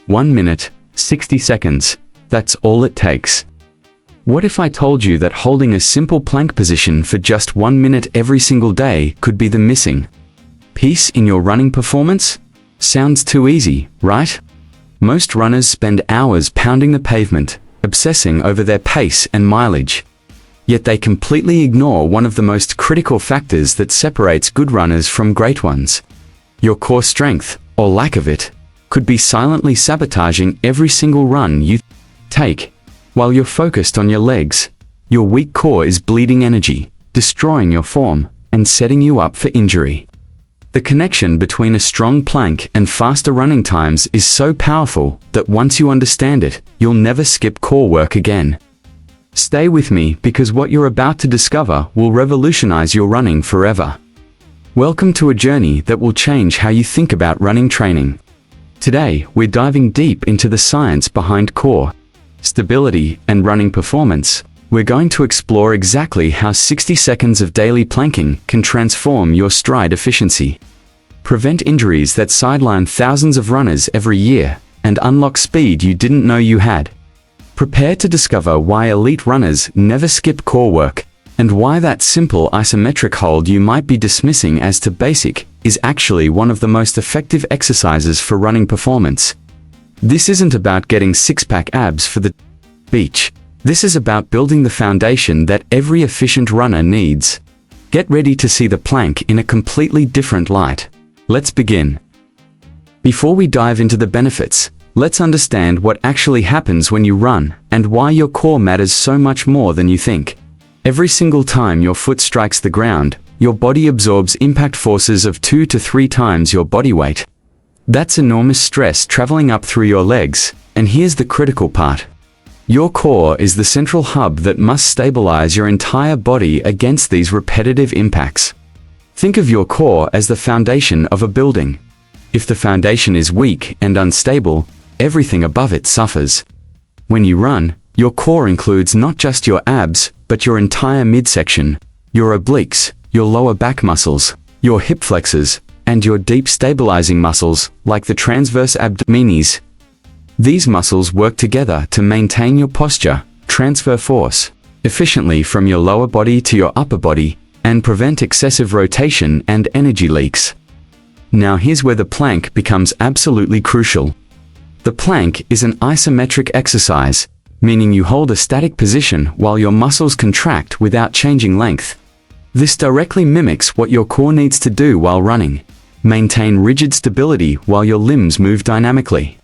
1 minute, 60 seconds. That's all it takes. What if I told you that holding a simple plank position for just 1 minute every single day could be the missing piece in your running performance? Sounds too easy, right? Most runners spend hours pounding the pavement, obsessing over their pace and mileage. Yet they completely ignore one of the most critical factors that separates good runners from great ones. Your core strength, or lack of it, could be silently sabotaging every single run you take. While you're focused on your legs, your weak core is bleeding energy, destroying your form, and setting you up for injury. The connection between a strong plank and faster running times is so powerful that once you understand it, you'll never skip core work again. Stay with me because what you're about to discover will revolutionize your running forever. Welcome to a journey that will change how you think about running training. Today, we're diving deep into the science behind core stability and running performance. We're going to explore exactly how 60 seconds of daily planking can transform your stride efficiency, prevent injuries that sideline thousands of runners every year, and unlock speed you didn't know you had. Prepare to discover why elite runners never skip core work, and why that simple isometric hold you might be dismissing as too basic is actually one of the most effective exercises for running performance. This isn't about getting six-pack abs for the beach. This is about building the foundation that every efficient runner needs. Get ready to see the plank in a completely different light. Let's begin. Before we dive into the benefits, let's understand what actually happens when you run and why your core matters so much more than you think. Every single time your foot strikes the ground, your body absorbs impact forces of 2 to 3 times your body weight. That's enormous stress traveling up through your legs, and here's the critical part. Your core is the central hub that must stabilize your entire body against these repetitive impacts. Think of your core as the foundation of a building. If the foundation is weak and unstable, everything above it suffers. When you run, your core includes not just your abs, but your entire midsection, your obliques, your lower back muscles, your hip flexors, and your deep stabilizing muscles, like the transverse abdominis. These muscles work together to maintain your posture, transfer force efficiently from your lower body to your upper body, and prevent excessive rotation and energy leaks. Now here's where the plank becomes absolutely crucial. The plank is an isometric exercise, meaning you hold a static position while your muscles contract without changing length. This directly mimics what your core needs to do while running. Maintain rigid stability while your limbs move dynamically.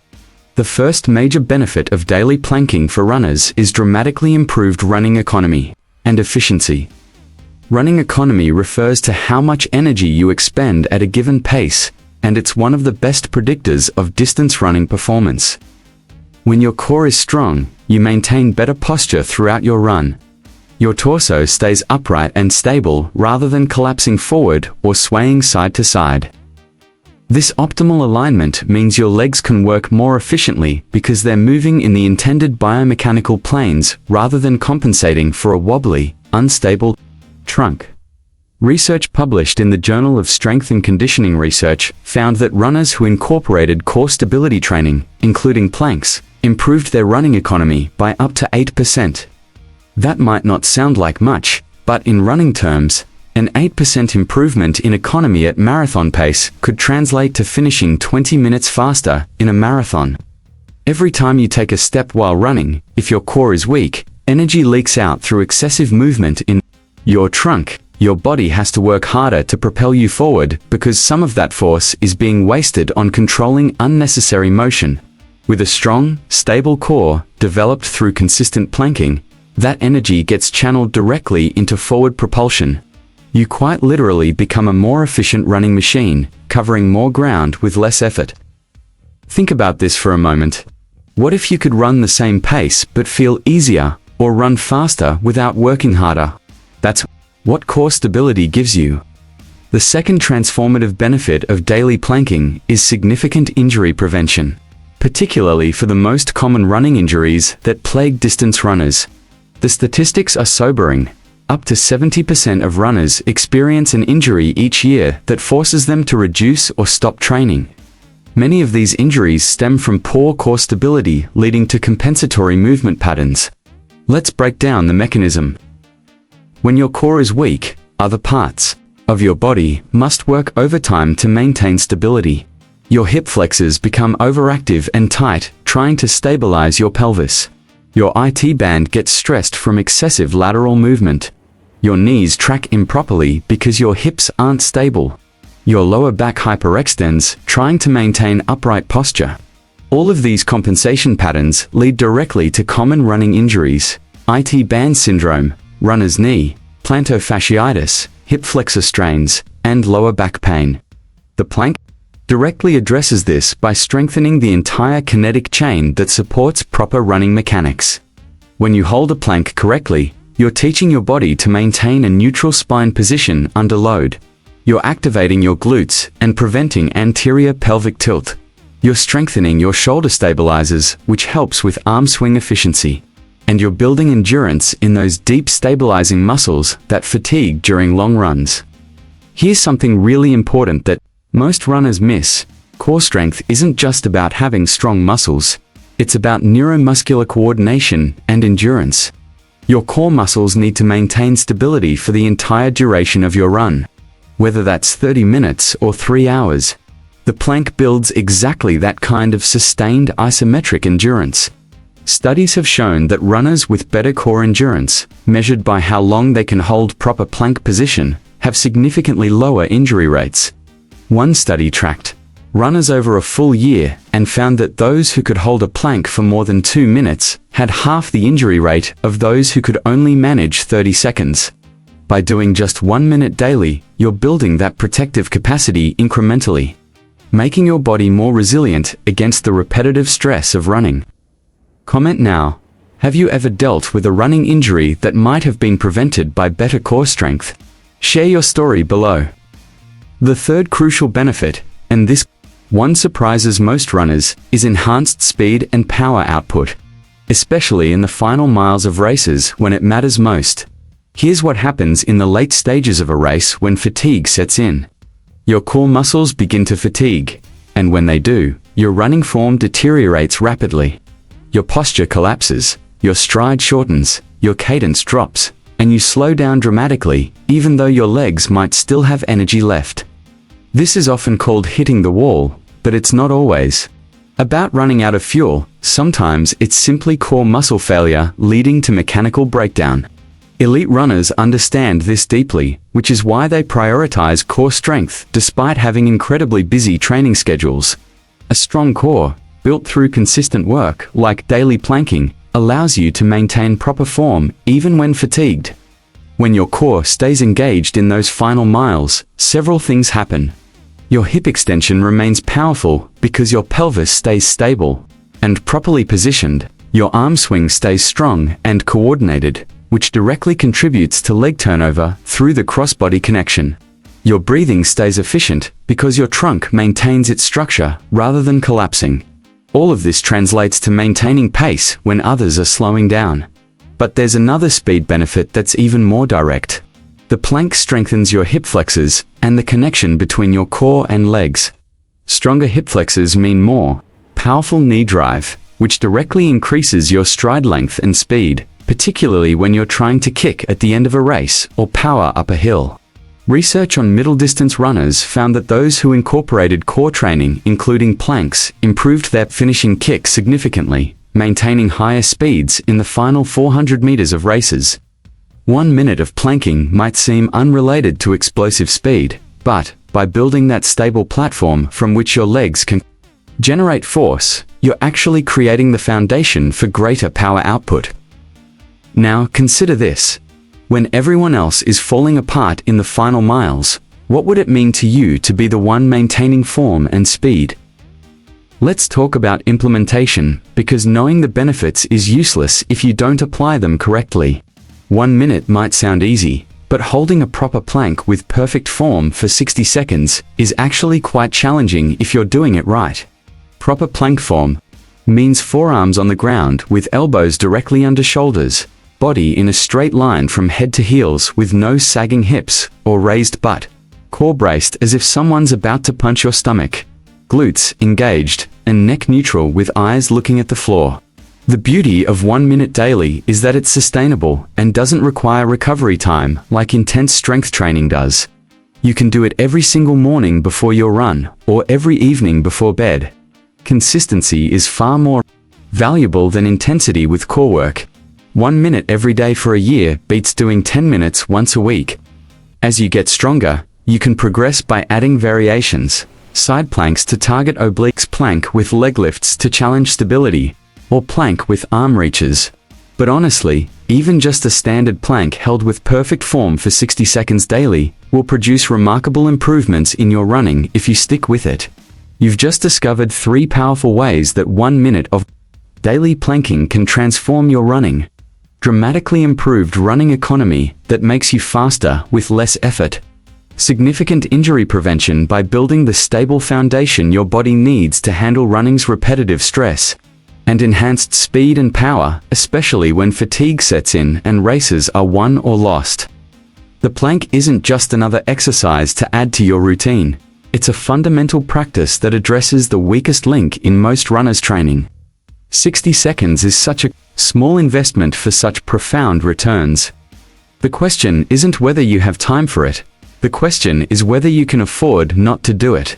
The first major benefit of daily planking for runners is dramatically improved running economy and efficiency. Running economy refers to how much energy you expend at a given pace, and it's one of the best predictors of distance running performance. When your core is strong, you maintain better posture throughout your run. Your torso stays upright and stable rather than collapsing forward or swaying side to side. This optimal alignment means your legs can work more efficiently because they're moving in the intended biomechanical planes rather than compensating for a wobbly, unstable trunk. Research published in the Journal of Strength and Conditioning Research found that runners who incorporated core stability training, including planks, improved their running economy by up to 8%. That might not sound like much, but in running terms, an 8% improvement in economy at marathon pace could translate to finishing 20 minutes faster in a marathon. Every time you take a step while running, if your core is weak, energy leaks out through excessive movement in your trunk. Your body has to work harder to propel you forward because some of that force is being wasted on controlling unnecessary motion. With a strong, stable core, developed through consistent planking, that energy gets channeled directly into forward propulsion. You quite literally become a more efficient running machine, covering more ground with less effort. Think about this for a moment. What if you could run the same pace but feel easier, or run faster without working harder? That's what core stability gives you. The second transformative benefit of daily planking is significant injury prevention, particularly for the most common running injuries that plague distance runners. The statistics are sobering. Up to 70% of runners experience an injury each year that forces them to reduce or stop training. Many of these injuries stem from poor core stability, leading to compensatory movement patterns. Let's break down the mechanism. When your core is weak, other parts of your body must work overtime to maintain stability. Your hip flexors become overactive and tight, trying to stabilize your pelvis. Your IT band gets stressed from excessive lateral movement. Your knees track improperly because your hips aren't stable. Your lower back hyperextends, trying to maintain upright posture. All of these compensation patterns lead directly to common running injuries: IT band syndrome, runner's knee, plantar fasciitis, hip flexor strains, and lower back pain. The plank directly addresses this by strengthening the entire kinetic chain that supports proper running mechanics. When you hold a plank correctly, you're teaching your body to maintain a neutral spine position under load. You're activating your glutes and preventing anterior pelvic tilt. You're strengthening your shoulder stabilizers, which helps with arm swing efficiency. And you're building endurance in those deep stabilizing muscles that fatigue during long runs. Here's something really important that most runners miss. Core strength isn't just about having strong muscles. It's about neuromuscular coordination and endurance. Your core muscles need to maintain stability for the entire duration of your run. Whether that's 30 minutes or 3 hours, the plank builds exactly that kind of sustained isometric endurance. Studies have shown that runners with better core endurance, measured by how long they can hold proper plank position, have significantly lower injury rates. One study tracked runners over a full year and found that those who could hold a plank for more than 2 minutes had half the injury rate of those who could only manage 30 seconds. By doing just 1 minute daily, you're building that protective capacity incrementally, making your body more resilient against the repetitive stress of running. Comment now. Have you ever dealt with a running injury that might have been prevented by better core strength? Share your story below. The third crucial benefit, and this one surprises most runners, is enhanced speed and power output, especially in the final miles of races when it matters most. Here's what happens in the late stages of a race when fatigue sets in. Your core muscles begin to fatigue, and when they do, your running form deteriorates rapidly. Your posture collapses, your stride shortens, your cadence drops, and you slow down dramatically, even though your legs might still have energy left. This is often called hitting the wall, but it's not always about running out of fuel. Sometimes it's simply core muscle failure leading to mechanical breakdown. Elite runners understand this deeply, which is why they prioritize core strength despite having incredibly busy training schedules. A strong core, built through consistent work, like daily planking, allows you to maintain proper form even when fatigued. When your core stays engaged in those final miles, several things happen. Your hip extension remains powerful because your pelvis stays stable and properly positioned. Your arm swing stays strong and coordinated, which directly contributes to leg turnover through the cross-body connection. Your breathing stays efficient because your trunk maintains its structure rather than collapsing. All of this translates to maintaining pace when others are slowing down. But there's another speed benefit that's even more direct. The plank strengthens your hip flexors and the connection between your core and legs. Stronger hip flexors mean more powerful knee drive, which directly increases your stride length and speed, particularly when you're trying to kick at the end of a race or power up a hill. Research on middle-distance runners found that those who incorporated core training, including planks, improved their finishing kick significantly, maintaining higher speeds in the final 400 meters of races. 1 minute of planking might seem unrelated to explosive speed, but by building that stable platform from which your legs can generate force, you're actually creating the foundation for greater power output. Now consider this. When everyone else is falling apart in the final miles, what would it mean to you to be the one maintaining form and speed? Let's talk about implementation, because knowing the benefits is useless if you don't apply them correctly. 1 minute might sound easy, but holding a proper plank with perfect form for 60 seconds is actually quite challenging if you're doing it right. Proper plank form means forearms on the ground with elbows directly under shoulders, body in a straight line from head to heels with no sagging hips or raised butt, core braced as if someone's about to punch your stomach. glutes engaged, and neck neutral with eyes looking at the floor. The beauty of 1 minute daily is that it's sustainable and doesn't require recovery time like intense strength training does. You can do it every single morning before your run, or every evening before bed. Consistency is far more valuable than intensity with core work. 1 minute every day for a year beats doing 10 minutes once a week. As you get stronger, you can progress by adding variations. Side planks to target obliques, plank with leg lifts to challenge stability, or plank with arm reaches. But honestly, even just a standard plank held with perfect form for 60 seconds daily will produce remarkable improvements in your running if you stick with it. You've just discovered 3 powerful ways that 1 minute of daily planking can transform your running. Dramatically improved running economy that makes you faster with less effort. Significant injury prevention by building the stable foundation your body needs to handle running's repetitive stress. And enhanced speed and power, especially when fatigue sets in and races are won or lost. The plank isn't just another exercise to add to your routine. It's a fundamental practice that addresses the weakest link in most runners' training. 60 seconds is such a small investment for such profound returns. The question isn't whether you have time for it. The question is whether you can afford not to do it.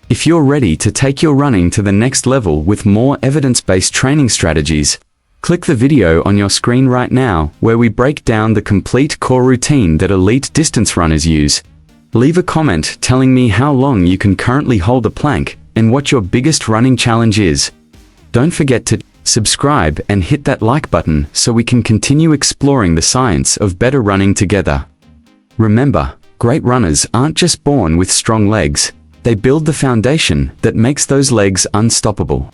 If you're ready to take your running to the next level with more evidence-based training strategies, click the video on your screen right now where we break down the complete core routine that elite distance runners use. Leave a comment telling me how long you can currently hold a plank and what your biggest running challenge is. Don't forget to subscribe and hit that like button so we can continue exploring the science of better running together. Remember, great runners aren't just born with strong legs. They build the foundation that makes those legs unstoppable.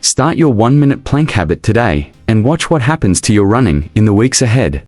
Start your 1 minute plank habit today and watch what happens to your running in the weeks ahead.